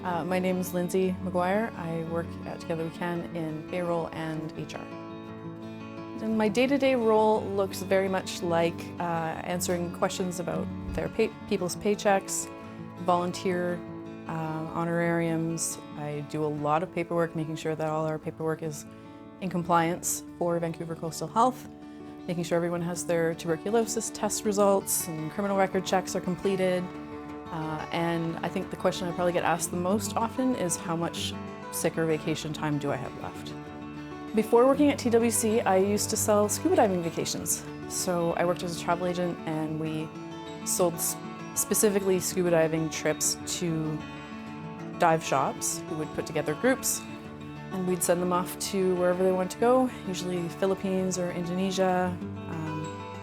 My name is Lindsay McGuire. I work at Together We Can in payroll and HR. And my day-to-day role looks very much like answering questions about their people's paychecks, volunteer honorariums. I do a lot of paperwork, making sure that all our paperwork is in compliance for Vancouver Coastal Health, making sure everyone has their tuberculosis test results and criminal record checks are completed. And I think the question I probably get asked the most often is how much sick or vacation time do I have left? Before working at TWC, I used to sell scuba diving vacations. So I worked as a travel agent and we sold specifically scuba diving trips to dive shops who would put together groups and we'd send them off to wherever they wanted to go, usually Philippines or Indonesia,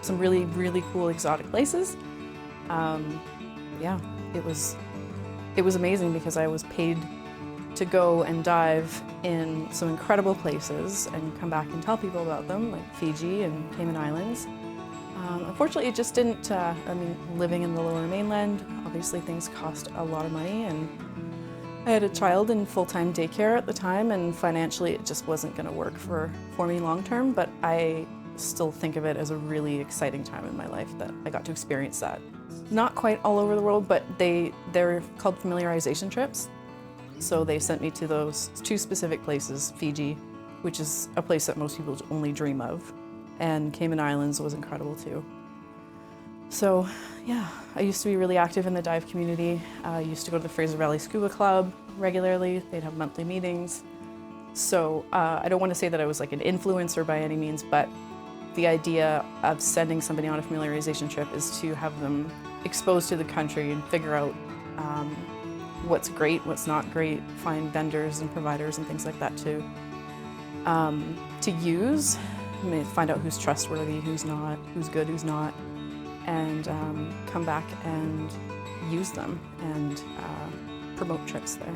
some really, really cool exotic places. Yeah, it was amazing because I was paid to go and dive in some incredible places and come back and tell people about them, like Fiji and Cayman Islands. Unfortunately, it just didn't, living in the Lower Mainland, obviously things cost a lot of money, and I had a child in full-time daycare at the time, and financially it just wasn't going to work for me long-term, but I still think of it as a really exciting time in my life that I got to experience that. Not quite all over the world, but they're called familiarization trips. So they sent me to those two specific places, Fiji, which is a place that most people only dream of, and Cayman Islands was incredible too. So yeah, I used to be really active in the dive community. I used to go to the Fraser Valley Scuba Club regularly. They'd have monthly meetings. So I don't want to say that I was like an influencer by any means, but the idea of sending somebody on a familiarization trip is to have them exposed to the country and figure out what's great, what's not great, find vendors and providers and things like that to use, find out who's trustworthy, who's not, who's good, who's not, and come back and use them and promote trips there.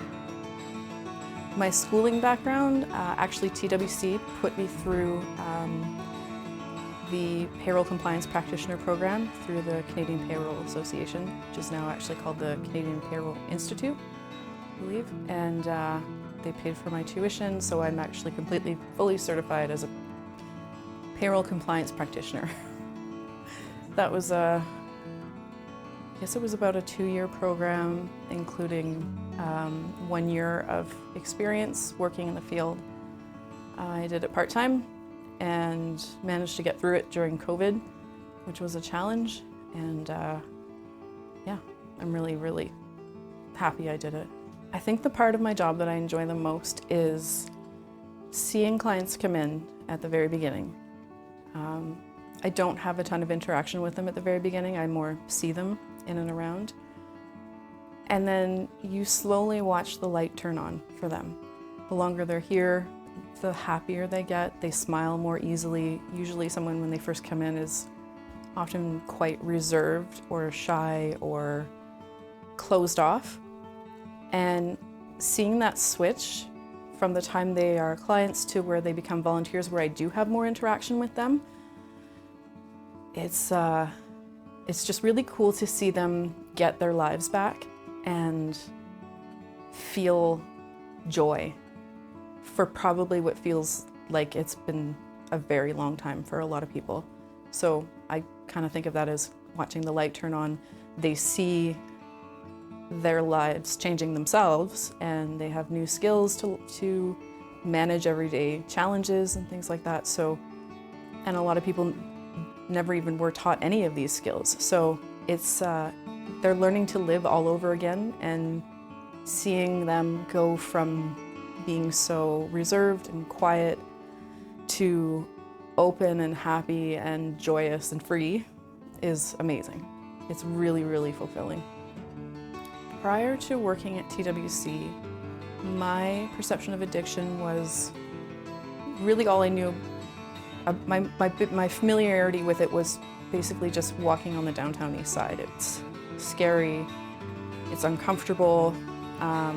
My schooling background, actually TWC put me through the Payroll Compliance Practitioner Program through the Canadian Payroll Association, which is now actually called the Canadian Payroll Institute, I believe. And they paid for my tuition, so I'm actually fully certified as a payroll compliance practitioner. That was I guess it was about a 2-year program, including 1 year of experience working in the field. I did it part-time and managed to get through it during COVID, which was a challenge. And yeah, I'm really, really happy I did it. I think the part of my job that I enjoy the most is seeing clients come in at the very beginning. I don't have a ton of interaction with them at the very beginning. I more see them in and around. And then you slowly watch the light turn on for them. The longer they're here, the happier they get. They smile more easily. Usually someone, when they first come in, is often quite reserved or shy or closed off. And seeing that switch from the time they are clients to where they become volunteers, where I do have more interaction with them, it's just really cool to see them get their lives back and feel joy for probably what feels like it's been a very long time for a lot of people. So I kind of think of that as watching the light turn on. They see their lives changing themselves and they have new skills to manage everyday challenges and things like that. So, and a lot of people never even were taught any of these skills. So it's, they're learning to live all over again, and seeing them go from being so reserved and quiet to open and happy and joyous and free is amazing. It's really, really fulfilling. Prior to working at TWC, my perception of addiction was really all I knew. My familiarity with it was basically just walking on the downtown east side. It's scary, it's uncomfortable. I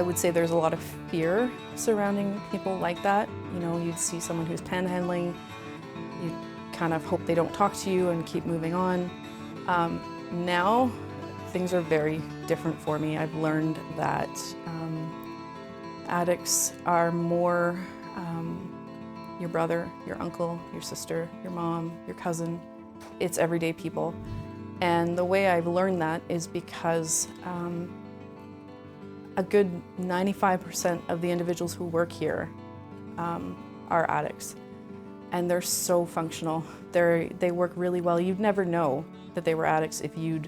would say there's a lot of fear surrounding people like that. You know, you'd see someone who's panhandling, you kind of hope they don't talk to you and keep moving on. Now, things are very different for me. I've learned that addicts are more your brother, your uncle, your sister, your mom, your cousin. It's everyday people. And the way I've learned that is because a good 95% of the individuals who work here are addicts. And they're so functional. They work really well. You'd never know that they were addicts if you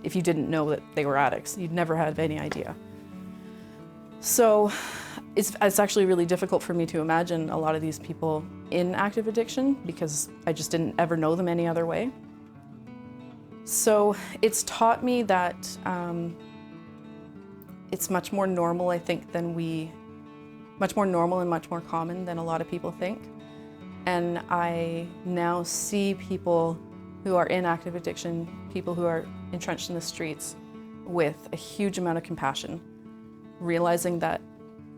didn't know that they were addicts. You'd never have any idea. So it's actually really difficult for me to imagine a lot of these people in active addiction because I just didn't ever know them any other way. So it's taught me that it's much more normal, I think, much more normal and much more common than a lot of people think. And I now see people who are in active addiction, people who are entrenched in the streets with a huge amount of compassion, realizing that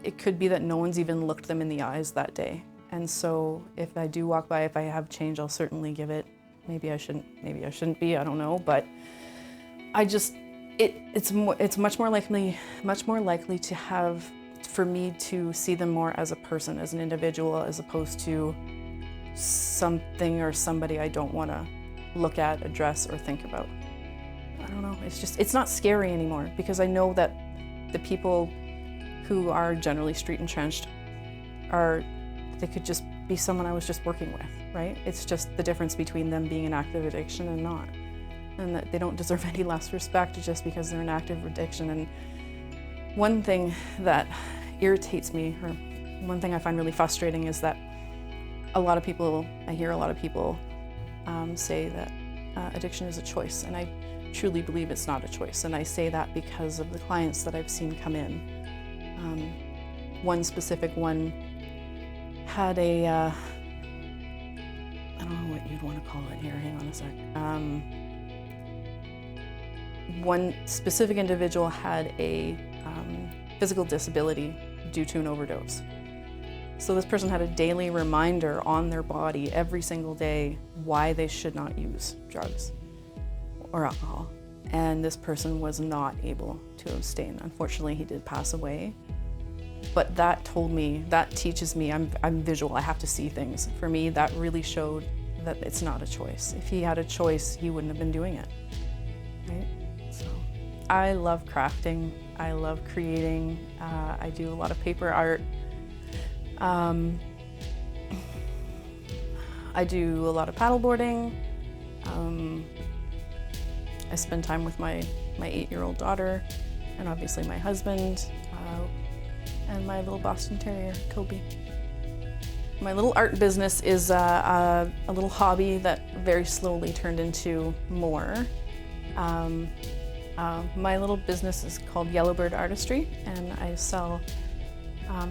it could be that no one's even looked them in the eyes that day. And so if I do walk by, if I have change, I'll certainly give it. Maybe I shouldn't be, I don't know, but it's much more likely to have, for me to see them more as a person, as an individual, as opposed to something or somebody I don't want to look at, address, or think about. I don't know, it's not scary anymore because I know that the people who are generally street entrenched they could just be someone I was just working with, right? It's just the difference between them being in active addiction and not. And that they don't deserve any less respect just because they're in active addiction. And one thing that irritates me, or one thing I find really frustrating, is that I hear a lot of people say that addiction is a choice, and I truly believe it's not a choice. And I say that because of the clients that I've seen come in. One specific one had I don't know what you'd want to call it here, hang on a sec. One specific individual had a physical disability due to an overdose. So this person had a daily reminder on their body every single day why they should not use drugs or alcohol. And this person was not able to abstain. Unfortunately, he did pass away. But that teaches me, I'm visual, I have to see things. For me, that really showed that it's not a choice. If he had a choice, he wouldn't have been doing it, right? So I love crafting, I love creating, I do a lot of paper art. I do a lot of paddleboarding. I spend time with my 8-year-old daughter, and obviously my husband, and my little Boston Terrier, Kobe. My little art business is a little hobby that very slowly turned into more. My little business is called Yellowbird Artistry, and I sell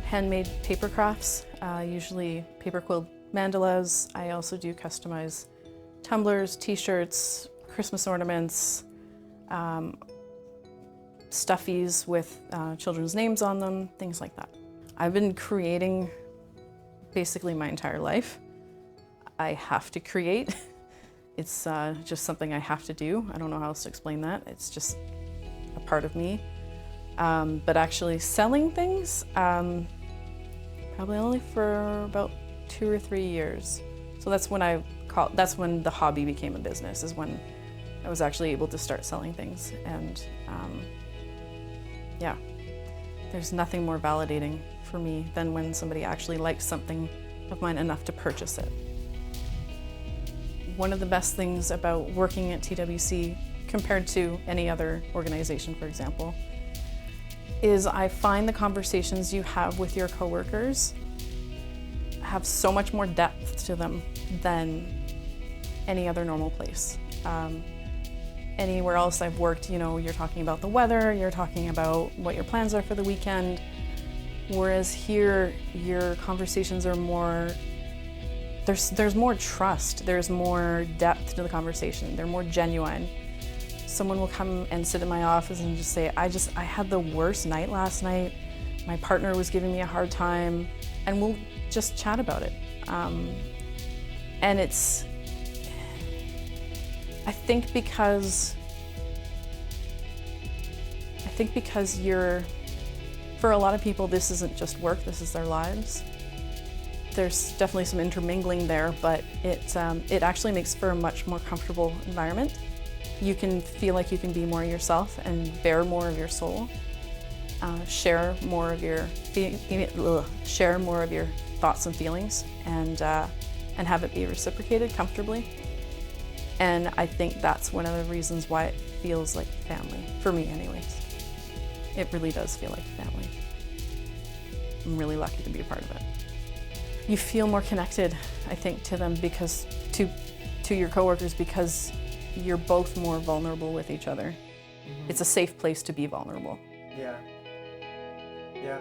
handmade paper crafts, usually paper quilt mandalas. I also do customize tumblers, t-shirts, Christmas ornaments, stuffies with children's names on them, things like that. I've been creating basically my entire life. I have to create. It's just something I have to do. I don't know how else to explain that. It's just a part of me. But actually selling things, probably only for about 2 or 3 years. So that's when the hobby became a business, is when I was actually able to start selling things. And yeah, there's nothing more validating for me than when somebody actually likes something of mine enough to purchase it. One of the best things about working at TWC compared to any other organization, for example, is I find the conversations you have with your coworkers have so much more depth to them than any other normal place. Anywhere else I've worked, you're talking about the weather, you're talking about what your plans are for the weekend, whereas here, your conversations are more, there's more trust, there's more depth to the conversation, they're more genuine. Someone will come and sit in my office and just say, I had the worst night last night, my partner was giving me a hard time, and we'll just chat about it. And I think because think because for a lot of people, this isn't just work, this is their lives. There's definitely some intermingling there, but it actually makes for a much more comfortable environment. You can feel like you can be more yourself and bear more of your soul, share more of your thoughts and feelings, and have it be reciprocated comfortably. And I think that's one of the reasons why it feels like family, for me anyways. It really does feel like family. I'm really lucky to be a part of it. You feel more connected, I think, to them because, to your coworkers, because you're both more vulnerable with each other. Mm-hmm. It's a safe place to be vulnerable. Yeah. Yeah.